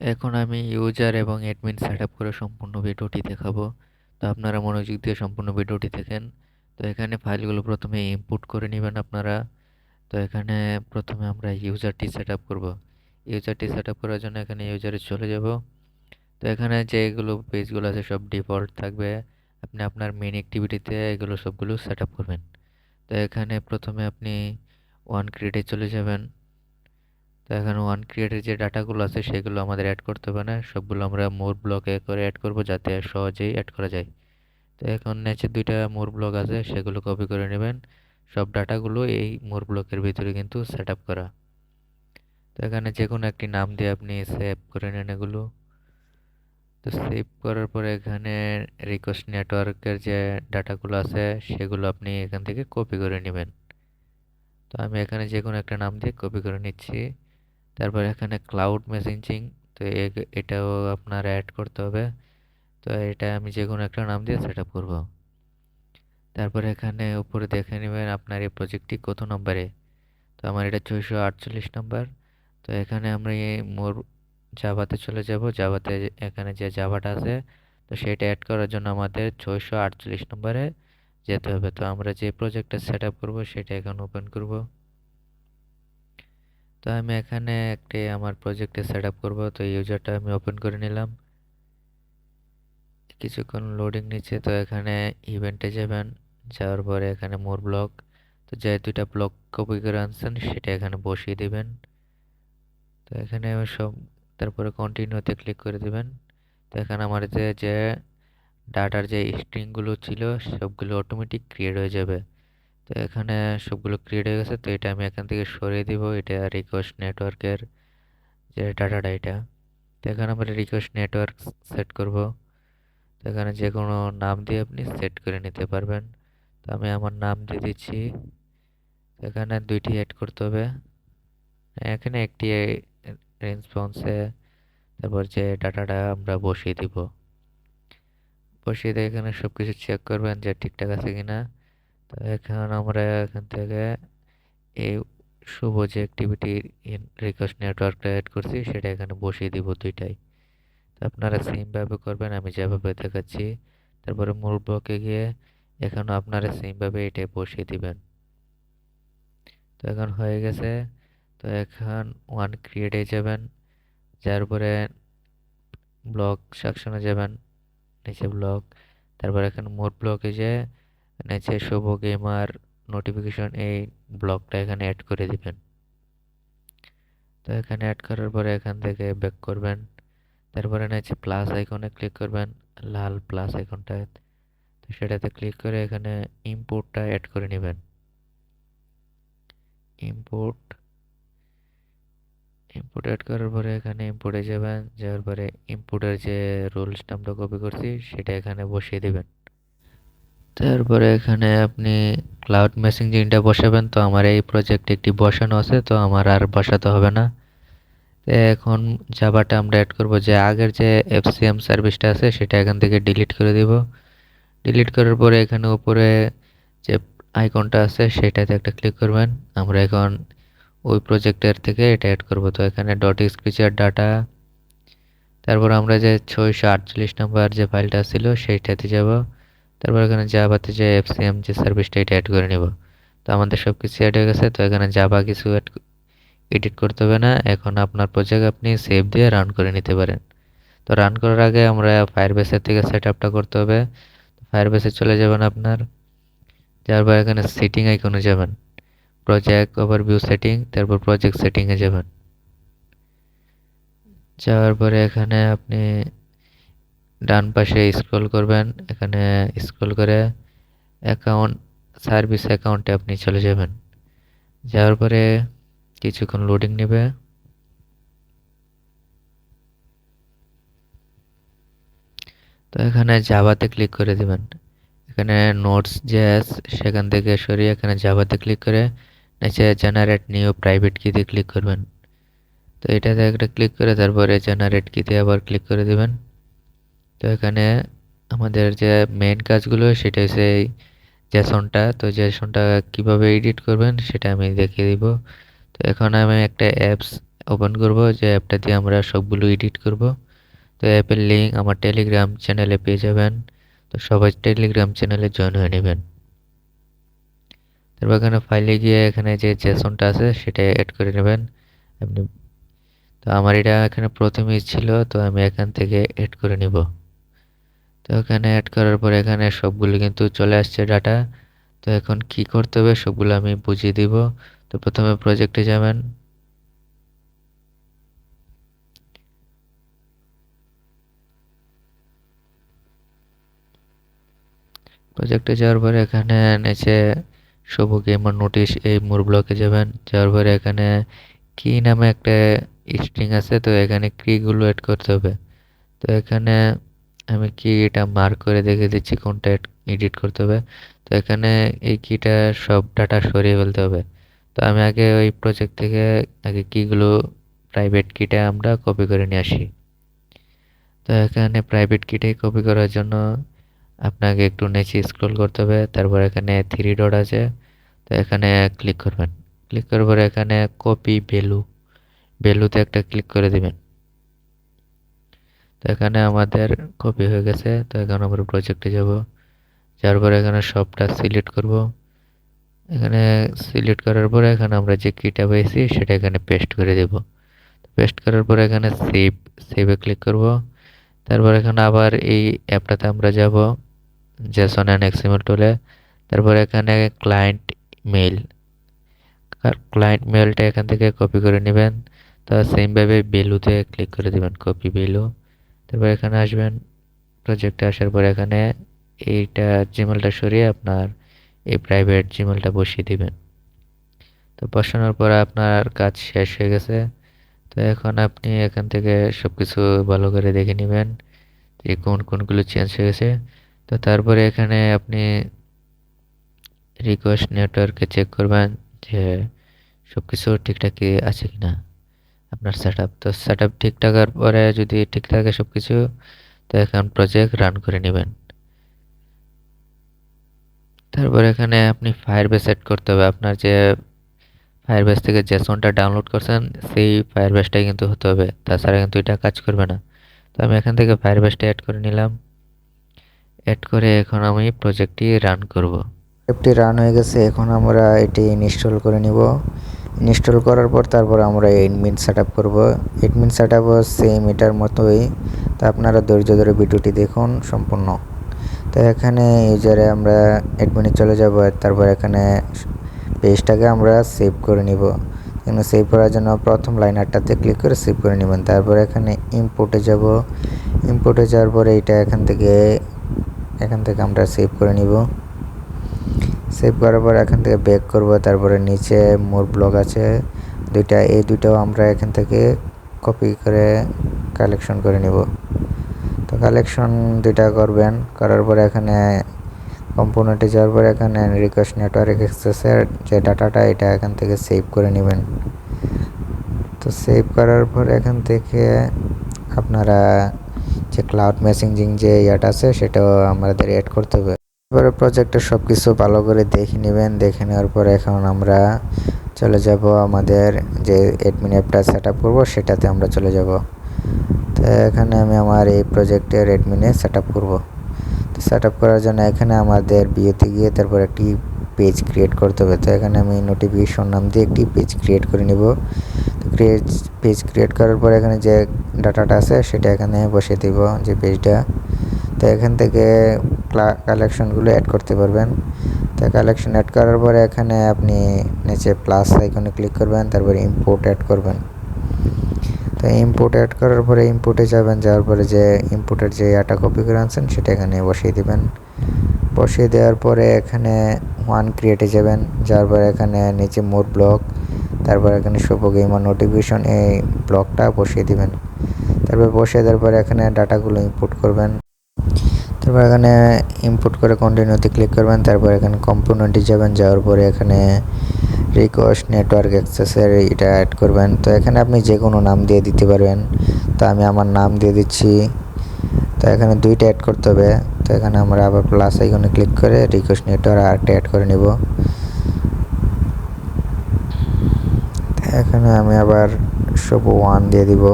এখন আমি ইউজার এবং অ্যাডমিন সেটআপ করে সম্পূর্ণ ভিডিওটি দেখাবো। তো আপনারা মনোযোগ দিয়ে সম্পূর্ণ ভিডিওটি দেখেন। তো এখানে ফাইলগুলো প্রথমে ইনপুট করে নেবেন আপনারা। তো এখানে প্রথমে আমরা ইউজারটি সেটআপ করব। ইউজারটি সেটআপ করার জন্য এখানে ইউজারে চলে যাব। তো এখানে যেগুলো পেজগুলো আছে সব ডিফল্ট থাকবে। আপনি আপনার মেইন অ্যাক্টিভিটিতে এগুলো সবগুলো সেটআপ করবেন। তো এখানে প্রথমে আপনি ওয়ান ক্রিয়েটে চলে যাবেন। তো এখানে ওয়ান ক্রিয়েটের যে ডাটাগুলো আছে সেগুলো আমাদের অ্যাড করতে হবে না, সবগুলো আমরা মোর ব্লকে করে অ্যাড করব যাতে সহজেই অ্যাড করা যায়। তো এখন নিচে দুইটা মোর ব্লক আছে সেগুলো কপি করে নেবেন। সব ডাটাগুলো এই মোর ব্লকের ভিতরে কিন্তু সেট আপ করা। তো এখানে যে কোনো একটি নাম দিয়ে আপনি সেভ করে নেন এগুলো। তো সেভ করার পরে এখানে রিকোয়েস্ট নেটওয়ার্কের যে ডাটাগুলো আছে সেগুলো আপনি এখান থেকে কপি করে নেবেন। তো আমি এখানে যে কোনো একটা নাম দিয়ে কপি করে নিচ্ছি। তারপর এখানে ক্লাউড মেসেজিং, তো এটাও আপনার অ্যাড করতে হবে। তো এটা আমি যে কোনো একটা নাম দিয়ে সেট আপ করবো। তারপর এখানে উপরে দেখে নেবেন আপনার এই প্রজেক্টটি কত নম্বরে। তো আমার এটা 648 নম্বর। তো এখানে আমরা এই মোর জাভাতে চলে যাব। জাভাতে এখানে যে জাভাটা আছে তো সেটা অ্যাড করার জন্য আমাদের 648 নম্বরে যেতে হবে। তো আমরা যে প্রজেক্টটা সেট আপ করবো সেটা এখন ওপেন করব। তো আমি এখানে একটি আমার প্রজেক্টে সেট আপ করবো। তো ইউজারটা আমি ওপেন করে নিলাম। কিছুক্ষণ লোডিং নিচ্ছে। তো এখানে ইভেন্টে যাবেন, যাওয়ার পরে এখানে মোর ব্লক, তো যে দুইটা ব্লক কপি করে আনছেন সেটা এখানে বসিয়ে দিবেন। তো এখানে সব, তারপরে কন্টিনিউতে ক্লিক করে দিবেন। তো এখানে আমার যে ডাটার যে স্ট্রিংগুলো ছিল সবগুলো অটোমেটিক ক্রিয়েট হয়ে যাবে। তো এখানে সবগুলো ক্রিয়েট হয়ে গেছে। তো এটা আমি এখান থেকে সরিয়ে দিব, এটা রিকোয়েস্ট নেটওয়ার্কের যে ডাটাটা এটা। তো এখানে আমরা রিকোয়েস্ট নেটওয়ার্ক সেট করব। তো এখানে যে কোনো নাম দিয়ে আপনি সেট করে নিতে পারবেন। তো আমি আমার নাম দিয়ে দিচ্ছি। এখানে দুইটি অ্যাড করতে হবে। এখানে একটি রেসপন্সে তারপর যে ডাটাটা আমরা বসিয়ে দিব। বসিয়ে দিয়ে এখানে সবকিছু চেক করবেন যে ঠিকঠাক আছে কিনা। তো এখন আমরা এখান থেকে এই শুভ যে অ্যাক্টিভিটি রিকোয়েস্ট নেটওয়ার্কটা অ্যাড করছি সেটা এখানে বসিয়ে দিব দুইটাই। তো আপনারা সেম ভাবে করবেন আমি যেভাবে দেখাচ্ছি। তারপরে মূল ব্লকে গিয়ে এখানে আপনারা সেম ভাবে এটা বসিয়ে দিবেন। তো এখন হয়ে গেছে। তো এখন ওয়ান ক্রিয়েটে যাবেন, যার পরে ব্লক সেকশনে যাবেন, নিচে ব্লক, তারপর এখানে মোর ব্লকে যে নিচে শুভ গেমার নোটিফিকেশন এই ব্লকটা এখানে অ্যাড করে দিবেন। তো এখানে অ্যাড করার পরে এখান থেকে ব্যাক করবেন। তারপরে নিচে প্লাস আইকনে ক্লিক করবেন, লাল প্লাস আইকনটা, তো সেটাতে ক্লিক করে এখানে ইম্পোর্টটা অ্যাড করে নেবেন। ইম্পোর্ট ইম্পোর্ট অ্যাড করার পরে এখানে ইম্পোর্টে যাবেন, যাওয়ার পরে ইম্পোর্টের যে রুলসটা আমরা কপি করছি সেটা এখানে বসিয়ে দিবেন। তারপরে এখানে আপনি ক্লাউড মেসেঞ্জিংটা বসাবেন। তো আমার এই প্রজেক্টে একটি বসানো আছে, তো আমার আর বসাতে হবে না। তো এখন জাভাটা আমরা অ্যাড করব, যে আগের যে এফসিএম সার্ভিসটা আছে সেটা এখান থেকে ডিলিট করে দিব। ডিলিট করার পরে এখানে উপরে যে আইকনটা আছে সেটাতে একটা ক্লিক করবেন। আমরা এখন ওই প্রজেক্টের থেকে এটা অ্যাড করব। তো এখানে ডট স্ক্রিচার ডাটা, তারপর আমরা যে 648 নাম্বার যে ফাইলটা ছিল সেইটাতে যাব। তারপর এখানে জাভাতে যে এফসিএম যে সার্ভিসটা এটা অ্যাড করে নিব। তো আমাদের সব কিছু অ্যাড হয়ে গেছে। তো এখানে জাভা কিছু এডিট করতে হবে না। এখন আপনার প্রজেক্ট আপনি সেভ দিয়ে রান করে নিতে পারেন। তো রান করার আগে আমরা ফায়ারবেসের থেকে সেট আপটা করতে হবে। ফায়ারবেসে চলে যাবেন আপনার, যাওয়ার পর এখানে সেটিং আইকনে যাবেন, প্রজেক্ট ওভারভিউ সেটিং, তারপর প্রজেক্ট সেটিংয়ে যাবেন। যাওয়ার পরে এখানে আপনি ডান পাশে স্ক্রল করবেন, এখানে স্ক্রল করে অ্যাকাউন্ট সার্ভিস অ্যাকাউন্টে আপনি চলে যাবেন। যাওয়ার পরে কিছুক্ষণ লোডিং নেবে। তো এখানে জাভাতে ক্লিক করে দিবেন। এখানে নোটস জেএস সেখান থেকে সরিয়ে এখানে জাভাতে ক্লিক করে নিচে জেনারেট নিউ প্রাইভেট কিতে ক্লিক করবেন। তো এটাতে একটা ক্লিক করে তারপরে জেনারেট কিতে আবার ক্লিক করে দিবেন। তো এখানে আমাদের যে মেইন কাজগুলো সেটা হচ্ছে জেসনটা। তো জেসনটা কিভাবে এডিট করবেন সেটা আমি দেখিয়ে দিব। তো এখন আমি একটা অ্যাপস ওপেন করব, যে অ্যাপটা দিয়ে আমরা সবগুলো এডিট করব। তো অ্যাপের লিঙ্ক আমার টেলিগ্রাম চ্যানেলে পেয়ে যাবেন। তো সবাই টেলিগ্রাম চ্যানেলে জয়েন হয়ে নেবেন। তারপর এখানে ফাইলে গিয়ে এখানে যে জেসনটা আছে সেটা অ্যাড করে নেবেন আপনি। তো আমার এটা এখানে প্রথমেই ছিল, তো আমি এখান থেকে অ্যাড করে নিব। তো এখানে অ্যাড করার পর এখানে সবগুলো কিন্তু চলে আসছে ডাটা। তো এখন কি করতে হবে সবগুলো আমি বুঝিয়ে দিব। তো প্রথমে প্রজেক্টে যাবেন। প্রজেক্টে যাওয়ার পরে এখানে নিচে শুভ গেমার নোটিশ এই মোর ব্লকে যাবেন। যাওয়ার পরে এখানে কি নামে একটা স্ট্রিং আছে, তো এখানে কিগুলো অ্যাড করতে হবে। তো এখানে আমি কি এটা মার্ক করে দেখে দিচ্ছি কোনটা এডিট করতে হবে। তো এখানে এই কিটা সব ডাটা সরিয়ে ফেলতে হবে। তো আমি আগে ওই প্রজেক্ট থেকে আগে কিগুলো প্রাইভেট কিটা আমরা কপি করে নিয়ে আসি। তো এখানে প্রাইভেট কিটাই কপি করার জন্য আপনাকে একটু নিচে স্ক্রল করতে হবে। তারপর এখানে থ্রি ডট আছে, তো এখানে ক্লিক করবেন। ক্লিক করার পরে এখানে কপি ভ্যালুতে একটা ক্লিক করে দিবেন। তো এখানে আমাদের কপি হয়ে গেছে। তো এখন আমরা প্রজেক্টে যাব। যার পরে এখানে সবটা সিলেক্ট করব। এখানে সিলেক্ট করার পরে এখানে আমরা যে কিটা পেয়েছি সেটা এখানে পেস্ট করে দেব। পেস্ট করার পরে এখানে সেভে ক্লিক করব। তারপর এখানে আবার এই অ্যাপটাতে আমরা যাব, জেসন এন্ড এক্সএমএল টুলে। তারপর এখানে মেইল ক্লায়েন্ট মেইলটা এখান থেকে কপি করে নেবেন। তো সেমভাবে ভ্যালুতে ক্লিক করে দেবেন, কপি ভ্যালু। তারপর এখানে আসবেন, প্রজেক্টে আসার পর এখানে এইটা জিমেলটা সরিয়ে আপনার এই প্রাইভেট জিমেলটা বসিয়ে দিবেন। তো বসানোর পর আপনার কাজ শেষ হয়ে গেছে। তো এখন আপনি এখান থেকে সবকিছু ভালো করে দেখে নেবেন যে কোনগুলো চেঞ্জ হয়ে গেছে। তো তারপরে এখানে আপনি রিকোয়েস্ট নেটওয়ার্কে চেক করবেন যে সবকিছু ঠিকঠাক আছে কিনা আপনার সেটআপ। তো সেটআপ ঠিক থাকার পরে যদি ঠিক থাকে সবকিছু, তো এখন প্রজেক্ট রান করে নেবেন। তারপর এখানে আপনি ফায়ারবেস সেট করতে হবে। আপনার যে ফায়ারবেস থেকে জেসনটা ডাউনলোড করছেন সেই ফায়ারবেসটাই কিন্তু হতে হবে, তাছাড়া কিন্তু এটা কাজ করবে না। তো আমি এখান থেকে ফায়ারবেসটা অ্যাড করে নিলাম। অ্যাড করে এখন আমি প্রজেক্টটি রান করব। অ্যাপটি রান হয়ে গেছে, এখন আমরা এটি ইনস্টল করে নিব। ইনস্টল করার পর তারপর আমরা এডমিন সেট আপ করবো। এডমিন সেট আপও সেম এটার মতোই। তো আপনারা ধৈর্য ধরে ভিডিওটি দেখুন সম্পূর্ণ। তো এখানে ইউজারে আমরা অ্যাডমিনে চলে যাব। তারপর এখানে পেজটাকে আমরা সেভ করে নিব। এখানে সেভ করার জন্য প্রথম লাইনারটাতে ক্লিক করে সেভ করে নেবেন। তারপর এখানে ইম্পোর্টে যাব। ইম্পোর্টে যাওয়ার পরে এটা এখান থেকে আমরা সেভ করে নিব। সেভ করার পর এখান থেকে ব্যাক করব। তারপরে নিচে মোর ব্লগ আছে দুইটা, এই দুইটাও আমরা এখান থেকে কপি করে কালেকশন করে নিব। তো কালেকশন দুইটা করবেন, করার পরে এখানে কম্পোনেন্টে যাওয়ার পরে এখানে রিকোয়েস্ট নেটওয়ার্ক অ্যাক্সেসের যে ডাটাটা এটা এখান থেকে সেভ করে নেবেন। তো সেভ করার পর এখান থেকে আপনারা যে ক্লাউড মেসেঞ্জিং যে ইয়াটা আছে সেটাও আমাদের অ্যাড করতে হবে। এবারে প্রজেক্টের সব কিছু ভালো করে দেখে নেবেন। দেখে নেওয়ার পর এখন আমরা চলে যাব আমাদের যে অ্যাডমিন অ্যাপটা সেট আপ করবো সেটাতে আমরা চলে যাব। তো এখানে আমি আমার এই প্রজেক্টের অ্যাডমিনে সেট আপ করবো। তো সেট আপ করার জন্য এখানে আমাদের বিয়েতে গিয়ে তারপর একটি পেজ ক্রিয়েট করতে হবে। তো এখানে আমি নোটিফিকেশন নাম দিয়ে একটি পেজ ক্রিয়েট করে নিব। তো পেজ ক্রিয়েট করার পর এখানে যে ডাটাটা আছে সেটা এখানে বসিয়ে দিব, যে পেজটা। তো এখান থেকে কালেকশনগুলো অ্যাড করতে পারবেন। তো কালেকশন অ্যাড করার পরে এখানে আপনি নিচে প্লাস আইকনে ক্লিক করবেন, তারপরে ইম্পোর্ট অ্যাড করবেন। তো ইম্পোর্ট অ্যাড করার পরে ইম্পোর্টে যাবেন, যাওয়ার পরে যে ইম্পোর্টের যে আটা কপি করে আনছেন সেটা এখানে বসিয়ে দিবেন। বসিয়ে দেওয়ার পরে এখানে ওয়ান ক্রিয়েটে যাবেন, যাওয়ার পরে এখানে নিচে মোর ব্লক, তারপর এখানে শুভ গেমার নোটিফিকেশন এই ব্লকটা বসিয়ে দিবেন। তারপর বসিয়ে দেওয়ার পরে এখানে ডাটাগুলো ইম্পোর্ট করবেন। তারপর এখানে ইম্পোর্ট করে কন্টিনিউতে ক্লিক করবেন। তারপর এখানে কম্পোনেন্টে যাবেন, যাওয়ার পরে এখানে রিকোয়েস্ট নেটওয়ার্ক অ্যাক্সেসের এটা অ্যাড করবেন। তো এখানে আপনি যে কোনো নাম দিয়ে দিতে পারবেন। তো আমি আমার নাম দিয়ে দিচ্ছি। তো এখানে দুইটা অ্যাড করতে হবে। তো এখানে আমরা আবার প্লাস আইকনে ক্লিক করে রিকোয়েস্ট নেটওয়ার্ক আরেকটা অ্যাড করে নিব। এখানে আমি আবার শুভ 1 দিয়ে দিব,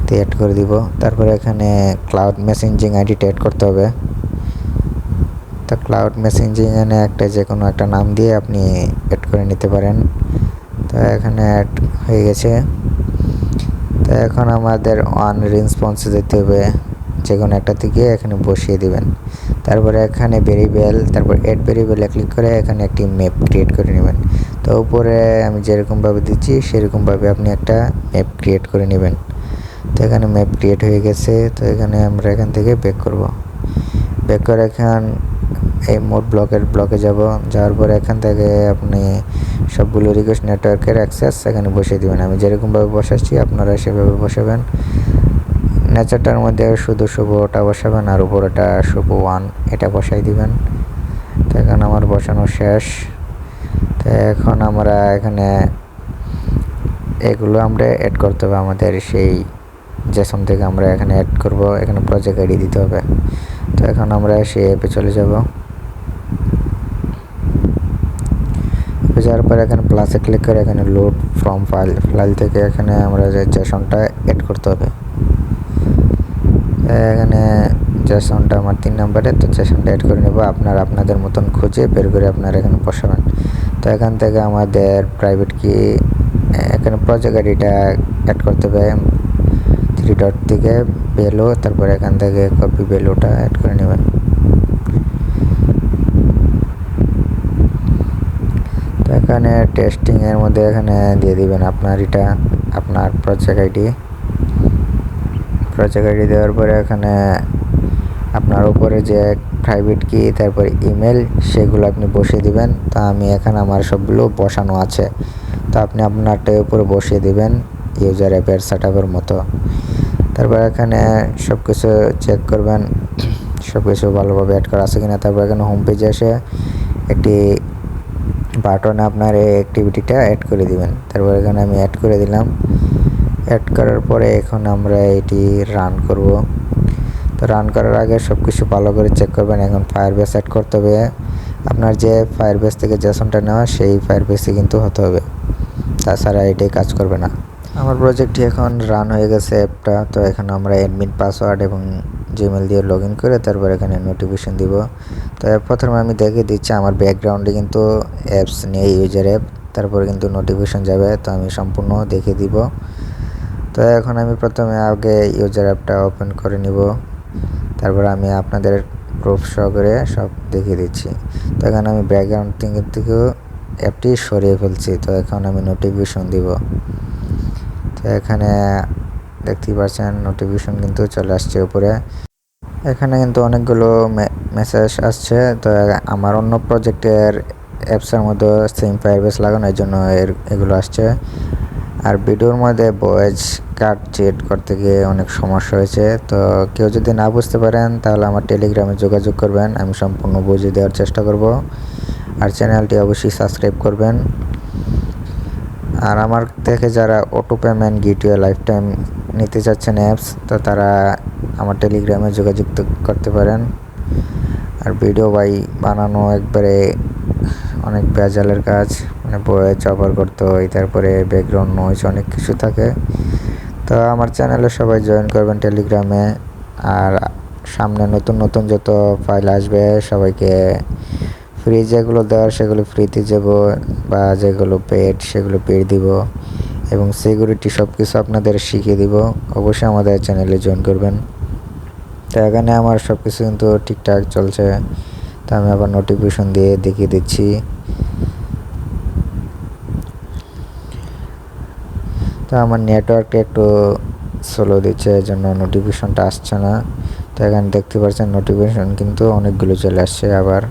অ্যাড করে দিব। তারপরে এখানে ক্লাউড মেসেঞ্জিং আইডিটা অ্যাড করতে হবে। তো ক্লাউড মেসেঞ্জিং এনে একটা যে কোনো একটা নাম দিয়ে আপনি অ্যাড করে নিতে পারেন। তো এখানে অ্যাড হয়ে গেছে। তো এখন আমাদের অন রেসপন্সে যেতে হবে, যে কোনো একটা থেকে এখানে বসিয়ে দিবেন। তারপরে এখানে ভেরিয়েবল, তারপর অ্যাড ভেরিয়েবলে ক্লিক করে এখানে একটি ম্যাপ ক্রিয়েট করে নেবেন। তো উপরে আমি যেরকমভাবে দিচ্ছি সেরকমভাবে আপনি একটা ম্যাপ ক্রিয়েট করে নেবেন। তো এখানে ম্যাপ ক্রিয়েট হয়ে গেছে। তো এখানে আমরা এখান থেকে ব্যাক করব। ব্যাক করে এই মোড ব্লকে যাব। যাওয়ার পরে এখান থেকে আপনি সবগুলো রিকোয়েস্ট নেটওয়ার্কের অ্যাক্সেস এখানে বসিয়ে দেবেন। আমি যেরকমভাবে বসাচ্ছি আপনারা সেভাবে বসাবেন। নেচারটার মধ্যে শুধু শুভটা বসাবেন আর উপরেটা শুভ 1 এটা বসাই দিবেন। তো এখন আমার বসানো শেষ। তো এখন আমরা এখানে এগুলো আমরা অ্যাড করতে হবে আমাদের সেই জেসন থেকে আমরা এখানে অ্যাড করব। এখানে প্রজেক্ট আইডি দিতে হবে। তো এখন আমরা সেই অ্যাপে চলে যাব। যাওয়ার পরে এখানে প্লাসে ক্লিক করে এখানে লোড ফ্রম ফাইল থেকে এখানে আমরা যে জেসনটা অ্যাড করতে হবে। এখানে জেসনটা আমার 3 নম্বরে, তো জেসনটা অ্যাড করে নেব। আপনাদের মতন খুঁজে বের করে আপনারা এখানে বসাবেন। তো এখান থেকে আমাদের প্রাইভেট কি এখানে প্রজেক্ট আইডিটা অ্যাড করতে হবে। 3 ডট থেকে ভ্যালু, তারপরে এখান থেকে কপি ভ্যালুটা অ্যাড করে নেবেন। তো এখানে টেস্টিংয়ের মধ্যে এখানে দিয়ে দিবেন আপনার প্রজেক্ট আইডি দেওয়ার পরে এখানে আপনার উপরে যে প্রাইভেট কি তারপরে ইমেল সেগুলো আপনি বসিয়ে দিবেন। তা আমি এখানে আমার সবগুলো বসানো আছে, তো আপনি আপনারটার উপরে বসিয়ে দিবেন ইউজার অ্যাপের সেটআপের মতো। তারপর এখানে সব কিছু চেক করবেন, সব কিছু ভালোভাবে অ্যাড করা আছে কিনা। তারপর এখানে হোম পেজে এসে একটি বাটনে আপনার এই অ্যাক্টিভিটিটা অ্যাড করে দিবেন। তারপর এখানে আমি অ্যাড করে দিলাম। অ্যাড করার পরে এখন আমরা এটি রান করব। তো রান করার আগে সব কিছু ভালো করে চেক করবেন। এখন ফায়ারবেস অ্যাড করতে হবে। আপনার যে ফায়ারবেস থেকে জেসনটা নেওয়া সেই ফায়ারবেসে কিন্তু হতে হবে, তাছাড়া এটাই কাজ করবে না। আমার প্রজেক্টটি এখন রান হয়ে গেছে অ্যাপটা। তো এখন আমরা অ্যাডমিন পাসওয়ার্ড এবং জিমেল দিয়ে লগ ইন করে তারপর এখানে নোটিফিকেশন দিব। তো প্রথমে আমি দেখে দিচ্ছি আমার ব্যাকগ্রাউন্ডে কিন্তু অ্যাপস নেই, ইউজার অ্যাপ, তারপরে কিন্তু নোটিফিকেশন যাবে। তো আমি সম্পূর্ণ দেখে দিব। তো এখন আমি প্রথমে আগে ইউজার অ্যাপটা ওপেন করে নিব। তারপর আমি আপনাদের প্রুফ সহকারে সব দেখিয়ে দিচ্ছি। তো এখানে আমি ব্যাকগ্রাউন্ড থেকেও অ্যাপটি সরিয়ে ফেলছি। তো এখন আমি নোটিফিকেশন দিব। তো এখানে দেখতেই পাচ্ছেন নোটিফিকেশন কিন্তু চলে আসছে উপরে। এখানে কিন্তু অনেকগুলো মেসেজ আসছে। তো আমার অন্য প্রজেক্টের অ্যাপসের মধ্যে সেম ফায়ারবেস লাগানো, এই জন্য এগুলো আসছে। আর ভিডিওর মধ্যে ভয়েস কাট চেট করতে গিয়ে অনেক সমস্যা হয়েছে। তো কেউ যদি না বুঝতে পারেন তাহলে আমার টেলিগ্রামে যোগাযোগ করবেন, আমি সম্পূর্ণ বুঝিয়ে দেওয়ার চেষ্টা করব। আর চ্যানেলটি অবশ্যই সাবস্ক্রাইব করবেন। আর আমার থেকে যারা auto payment gateway life time নিতে চাচ্ছেন অ্যাপস, তো তারা আমার টেলিগ্রামে যোগাযোগ করতে পারেন। আর ভিডিও বানানো একবারে অনেক ভেজালের কাজ, মানে ভয়েস ওভার করতে হয়, তারপরে ব্যাকগ্রাউন্ড নয়েজ অনেক কিছু থাকে। তো আমার চ্যানেলে সবাই জয়েন করবেন টেলিগ্রামে। আর সামনে নতুন নতুন যত ফাইল আসবে সবাইকে ফ্রি যেগুলো দেওয়ার সেগুলো ফ্রিতে যাব, বা যেগুলো পেড সেগুলো পেড দিব, এবং সিকিউরিটি সব কিছু আপনাদের শিখিয়ে দিব। অবশ্যই আমাদের চ্যানেলে জয়েন করবেন। তো এখানে আমার সব কিছু কিন্তু ঠিকঠাক চলছে। তো আমি আবার নোটিফিকেশন দিয়ে দেখিয়ে দিচ্ছি। তো আমার নেটওয়ার্কটা একটু স্লো দিচ্ছে, এই জন্য নোটিফিকেশনটা আসছে না। তো এখানে দেখতে পাচ্ছেন নোটিফিকেশন কিন্তু অনেকগুলো চলে আসছে আবার।